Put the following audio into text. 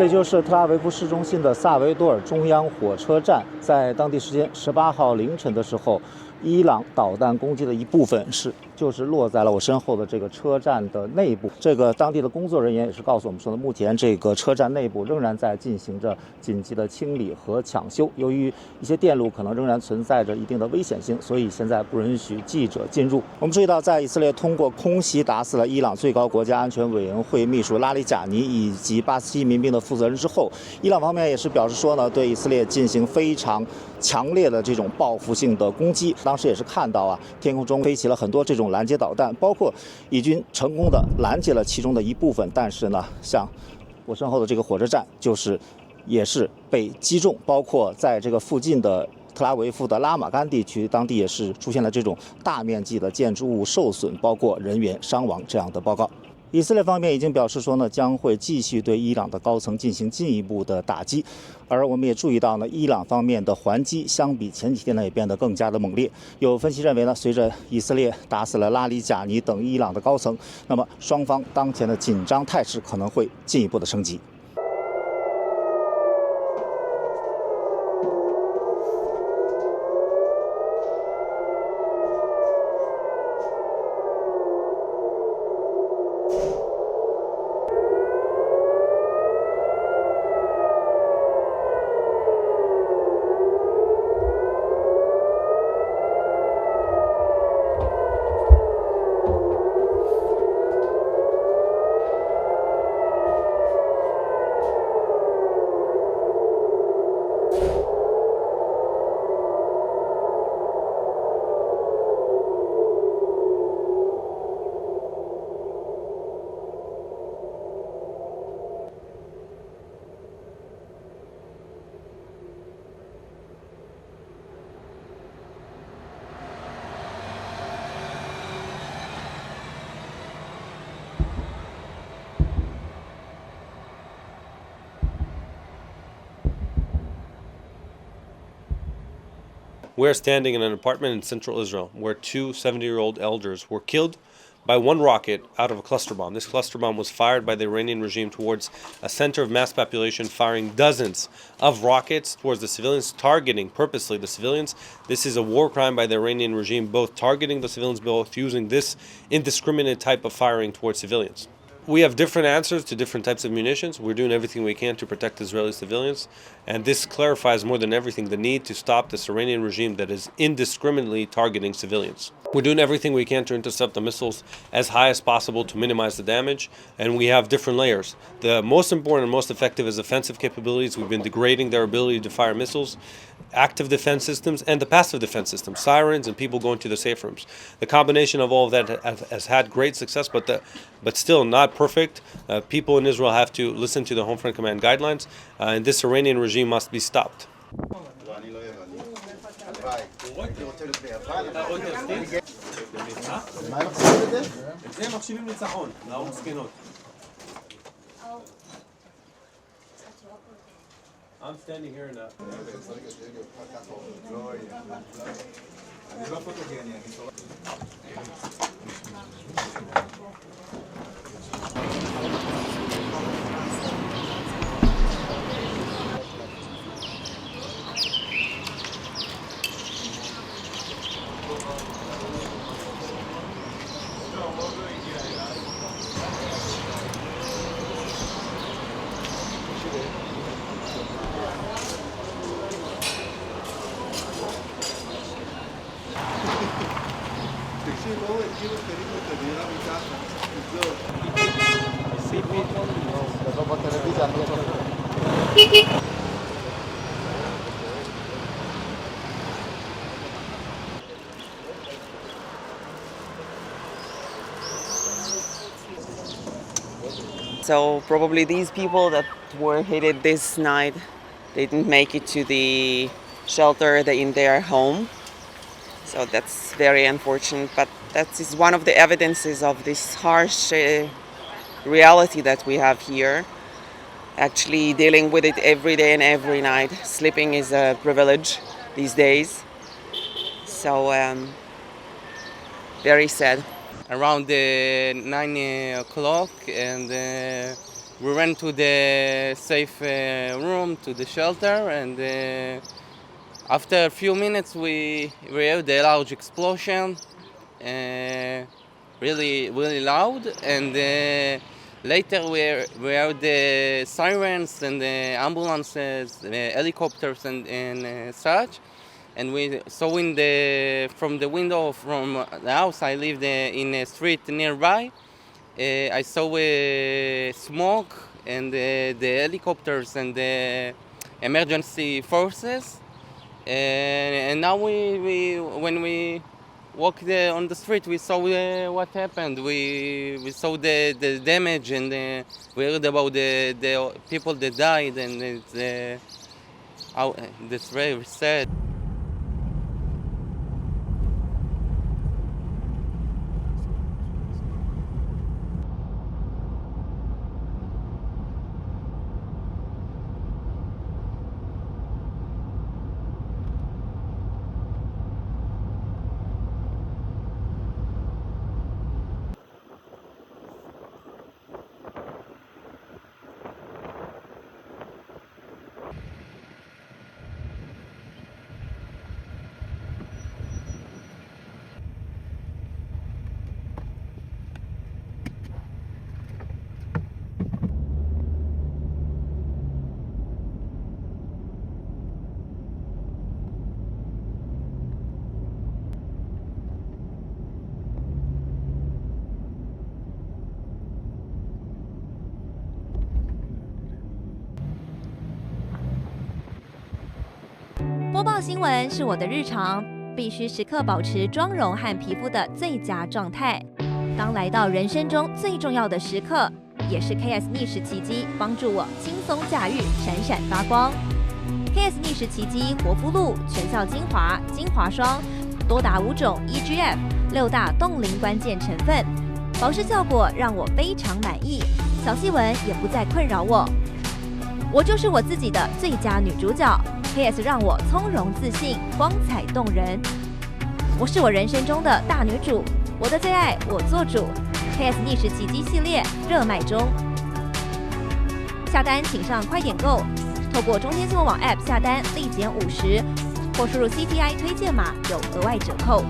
这就是特拉维夫市中心的萨维多尔中央火车站，在当地时间18号凌晨的时候，伊朗导弹攻击的一部分就是落在了我身后的这个车站的内部。这个当地的工作人员也是告诉我们说的，目前这个车站内部仍然在进行着紧急的清理和抢修，由于一些电路可能仍然存在着一定的危险性，所以现在不允许记者进入。我们注意到，在以色列通过空袭打死了伊朗最高国家安全委员会秘书拉里贾尼以及87民兵的负责人之后，伊朗方面也是表示说呢，对以色列进行非常强烈的这种报复性的攻击。当时也是看到天空中飞起了很多这种拦截导弹，包括以军成功的拦截了其中的一部分，但是呢，像我身后的这个火车站也是被击中，包括在这个附近的特拉维夫的拉玛干地区，当地也是出现了这种大面积的建筑物受损，包括人员伤亡这样的报告。以色列方面已经表示说呢，将会继续对伊朗的高层进行进一步的打击，而我们也注意到呢，伊朗方面的还击相比前几天呢也变得更加的猛烈。有分析认为呢，随着以色列打死了拉里贾尼等伊朗的高层，那么双方当前的紧张态势可能会进一步的升级。We're standing in an apartment in central Israel where two 70-year-old elders were killed by one rocket out of a cluster bomb. This cluster bomb was fired by the Iranian regime towards a center of mass population, firing dozens of rockets towards the civilians, targeting purposely the civilians. This is a war crime by the Iranian regime, both targeting the civilians, both using this indiscriminate type of firing towards civilians. We have different answers to different types of munitions. We're doing everything we can to protect Israeli civilians. And this clarifies more than everything the need to stop this Iranian regime that is indiscriminately targeting civilians. We're doing everything we can to intercept the missiles as high as possible to minimize the damage. And we have different layers. The most important and most effective is offensive capabilities. We've been degrading their ability to fire missiles, active defense systems, and the passive defense systems, sirens and people going to the safe rooms. The combination of all of that has had great success, but still not perfect. People in Israel have to listen to the Home Front Command guidelines, and this Iranian regime must be stopped. I'm standing here now. So probably these people that were hit this night, they didn't make it to the shelter in their home. So that's very unfortunate, but that is one of the evidences of this harsh reality that we have here. Actually dealing with it every day and every night. Sleeping is a privilege these days. So very sad. Around 9 o'clock, and we went to the safe room, to the shelter, and after a few minutes we heard a large explosion, really loud, and later we heard the sirens and the ambulances, the helicopters and such. And we saw from the window from the house I lived in a street nearby. I saw smoke and the helicopters and the emergency forces. And now when we walked on the street, we saw what happened. We saw the damage, and we heard about the people that died, and it's very sad. 播报新闻是我的日常，必须时刻保持妆容和皮肤的最佳状态。当来到人生中最重要的时刻，也是 KS 逆时奇迹帮助我轻松驾驭，闪闪发光。KS 逆时奇迹活肤露全效精华、精华霜，多达5种 EGF 6大冻龄关键成分，保湿效果让我非常满意，小细纹也不再困扰我。我就是我自己的最佳女主角。KS 让我从容自信，光彩动人。我是我人生中的大女主，我的最爱我做主。KS 逆时奇迹系列热卖中，下单请上快点购，透过中天新闻网 App 下单立减50，或输入 CTI 推荐码有额外折扣。